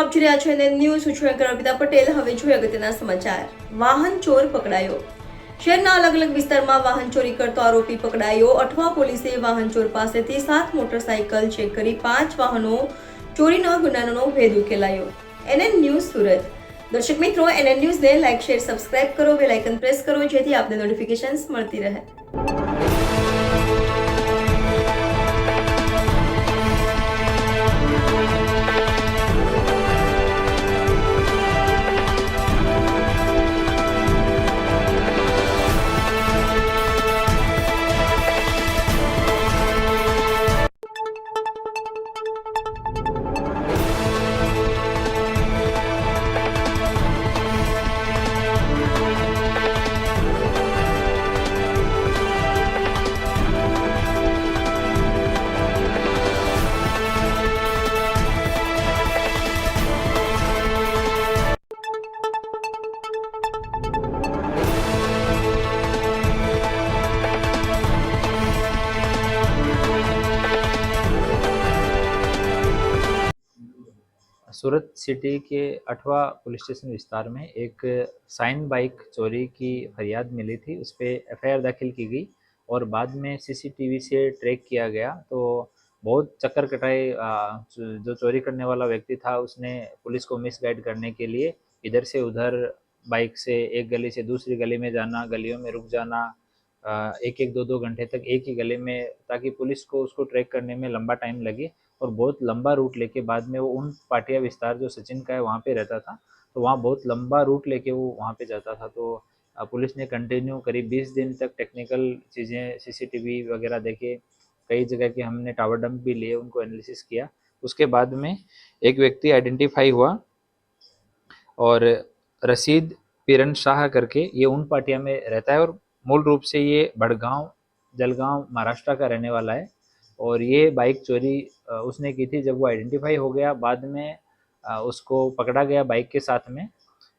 આપ જોઈ રહ્યા છો એને ન્યૂઝ હું છું એન્કર અર્પિતા પટેલ। હવે જોઈએ અગત્યના સમાચાર। વાહન ચોર પકડાયો। શહેરના અલગ અલગ વિસ્તારમાં વાહન ચોરી કરતો આરોપી પકડાયો। અઠવા પોલીસે વાહન ચોર પાસેથી 7 મોટરસાયકલ ચેક કરી 5 વાહનો ચોરીના ગુનાનો ભેદ ઉકેલાયો। NN news Surat. દર્શક મિત્રો, એનએન ન્યૂઝને લાઇક, શેર, સબસ્ક્રાઇબ કરો, બેલ આઇકન પ્રેસ કરો જેથી આપને નોટિફિકેશન્સ મળતી રહે। सूरत सिटी के अठवा पुलिस स्टेशन विस्तार में एक साइन बाइक चोरी की फरियाद मिली थी। उस पर एफआईआर दाखिल की गई और बाद में सीसीटीवी से ट्रैक किया गया तो बहुत चक्कर कटाए। जो चोरी करने वाला व्यक्ति था उसने पुलिस को मिसगाइड करने के लिए इधर से उधर बाइक से एक गली से दूसरी गली में जाना, गलियों में रुक जाना, एक एक दो दो घंटे तक एक ही गली में, ताकि पुलिस को उसको ट्रैक करने में लंबा टाइम लगे। और बहुत लंबा रूट लेके बाद में वो उन पाटिया विस्तार जो सचिन का है वहाँ पे रहता था, तो वहाँ बहुत लंबा रूट लेके वो वहाँ पे जाता था। तो पुलिस ने कंटिन्यू करीब 20 दिन तक टेक्निकल चीज़ें, सीसीटीवी वगैरह देखे, कई जगह के हमने टावर डंप भी लिए, उनको एनालिसिस किया। उसके बाद में एक व्यक्ति आइडेंटिफाई हुआ और रशीद पीरन शाह करके, ये उन पाटिया में रहता है और मूल रूप से ये बड़गांव जलगांव महाराष्ट्र का रहने वाला है। और ये बाइक चोरी उसने की थी। जब वो आइडेंटिफाई हो गया बाद में उसको पकड़ा गया बाइक के साथ में।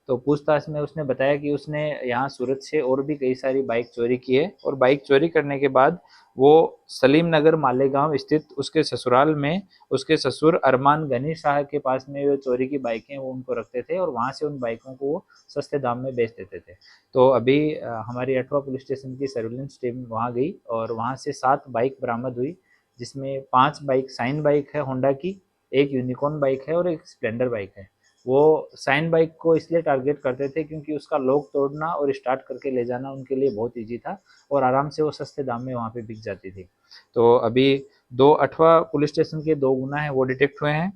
तो पूछताछ में उसने बताया कि उसने यहाँ सूरत से और भी कई सारी बाइक चोरी की है और बाइक चोरी करने के बाद वो सलीम नगर मालेगांव स्थित उसके ससुराल में उसके ससुर अरमान गनी शाह के पास में जो चोरी की बाइकें वो उनको रखते थे और वहाँ से उन बाइकों को वो सस्ते दाम में बेच देते थे। तो अभी हमारी अठवा पुलिस स्टेशन की सर्विलेंस टीम वहाँ गई और वहाँ से 7 बाइक बरामद हुई, जिसमें 5 बाइक साइन बाइक है होंडा की, एक यूनिकॉर्न बाइक है और एक स्प्लेंडर बाइक है। वो साइन बाइक को इसलिए टारगेट करते थे क्योंकि उसका लॉक तोड़ना और स्टार्ट करके ले जाना उनके लिए बहुत ईजी था और आराम से वो सस्ते दाम में वहाँ पे बिक जाती थी। तो अभी 2 अठवा पुलिस स्टेशन के 2 गुना हैं वो डिटेक्ट हुए हैं,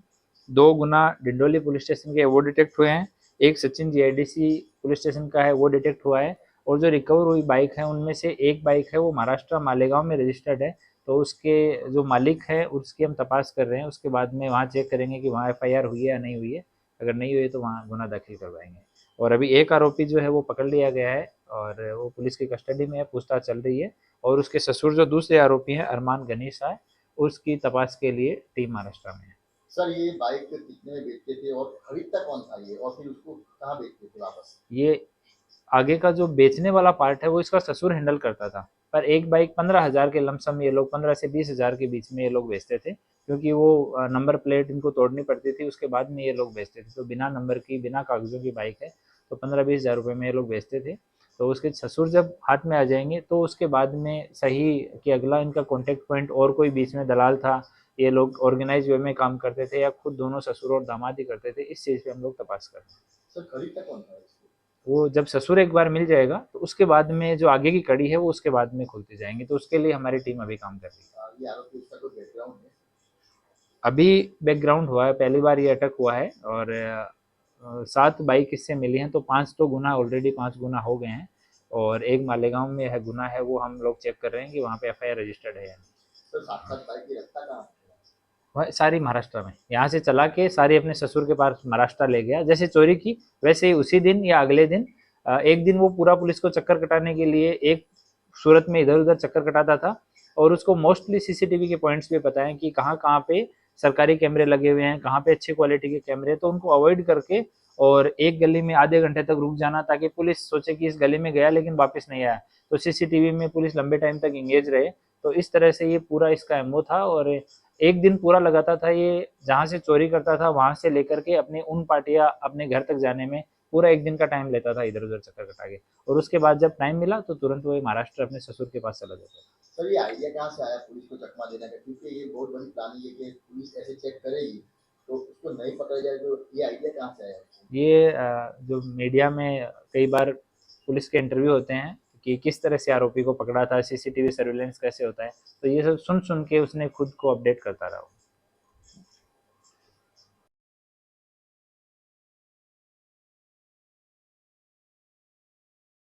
2 गुना डिंडोली पुलिस स्टेशन के वो डिटेक्ट हुए हैं, एक सचिन जीआईडीसी पुलिस स्टेशन का है वो डिटेक्ट हुआ है। और जो रिकवर हुई बाइक है उनमें से एक बाइक है वो महाराष्ट्र मालेगांव में रजिस्टर्ड है, तो उसके जो मालिक है उसकी हम तपास कर रहे हैं। उसके बाद में वहाँ चेक करेंगे कि वहाँ एफआईआर हुई है या नहीं हुई है। अगर नहीं हुई तो वहाँ गुना दाखिल करवाएंगे। और अभी एक आरोपी जो है वो पकड़ लिया गया है और वो पुलिस की कस्टडी में है, पूछताछ चल रही है। और उसके ससुर जो दूसरे आरोपी हैं अरमान गनीश है, उसकी तपास के लिए टीम महाराष्ट्र में है। सर, ये बाइक कितने में बेचते थे और खरीदता कौन था ये, और फिर उसको कहाँ बेचते थे वापस? ये आगे का जो बेचने वाला पार्ट है वो इसका ससुर हैंडल करता था, पर एक बाइक 15,000 के लमसम ये लोग 15 से 20,000 के बीच में ये लोग बेचते थे, क्योंकि वो नंबर प्लेट इनको तोड़नी पड़ती थी, उसके बाद में ये लोग बेचते थे। तो बिना नंबर की, बिना कागजों की बाइक है तो 15-20 हज़ार रुपये में ये लोग बेचते थे। तो उसके ससुर जब हाथ में आ जाएंगे तो उसके बाद में सही कि अगला इनका कॉन्टेक्ट पॉइंट और कोई बीच में दलाल था, ये लोग ऑर्गेनाइज वे में काम करते थे या खुद दोनों ससुर और दामाद ही करते थे, इस चीज़ पे हम लोग तपास करते हैं। सर, खरीदता कौन था इसको? वो जब ससुर एक बार मिल जाएगा तो उसके बाद में जो आगे की कड़ी है वो उसके बाद में खुलती जाएंगी, तो उसके लिए हमारी टीम अभी काम कर रही है। ये आरोपी, इसका कोई बैकग्राउंड है? अभी बैकग्राउंड हुआ है, पहली बार ये अटक हुआ है और 7 बाइक इससे मिली हैं, तो 5 तो गुना ऑलरेडी 5 गुना हो गए हैं और एक मालेगांव में है गुना है, वो हम लोग चेक कर रहे हैं कि वहाँ पे एफआईआर रजिस्टर्ड है। सर, 7-7 बाइक ये रखता कहाँ? वह सारी महाराष्ट्र में, यहाँ से चला के सारी अपने ससुर के पास महाराष्ट्र ले गया। जैसे चोरी की वैसे ही उसी दिन या अगले दिन एक दिन वो पूरा पुलिस को चक्कर कटाने के लिए एक सूरत में इधर उधर चक्कर कटाता था और उसको मोस्टली सीसीटीवी के पॉइंट्स भी पता है कि कहाँ कहाँ पे सरकारी कैमरे लगे हुए हैं, कहाँ पे अच्छी क्वालिटी के कैमरे, तो उनको अवॉइड करके और एक गली में आधे घंटे तक रुक जाना ताकि पुलिस सोचे कि इस गली में गया लेकिन वापस नहीं आया, तो सीसीटीवी में पुलिस लंबे टाइम तक इंगेज रहे। तो इस तरह से ये पूरा इसका एमओ था और एक दिन पूरा लगाता था ये, जहाँ से चोरी करता था वहां से लेकर के अपने उन पार्टियां अपने घर तक जाने में पूरा एक दिन का टाइम लेता था इधर उधर चक्कर कटा के। और उसके बाद जब टाइम मिला तो तुरंत वो महाराष्ट्र अपने ससुर के पास चला जाता था। सर ये आइडिया कहाँ से आया पुलिस को चकमा देने का, क्योंकि ये बहुत बड़ी प्लानिंग है कि पुलिस ऐसे चेक करेगी तो उसको नहीं पकड़ा जाए, तो ये आइडिया कहाँ से आया? ये जो मीडिया में कई बार पुलिस के इंटरव्यू होते हैं कि किस तरह से आरोपी को पकड़ा था, सीसीटीवी सर्विलेंस कैसे होता है, तो ये सब सुन सुन के उसने खुद को अपडेट करता रहा।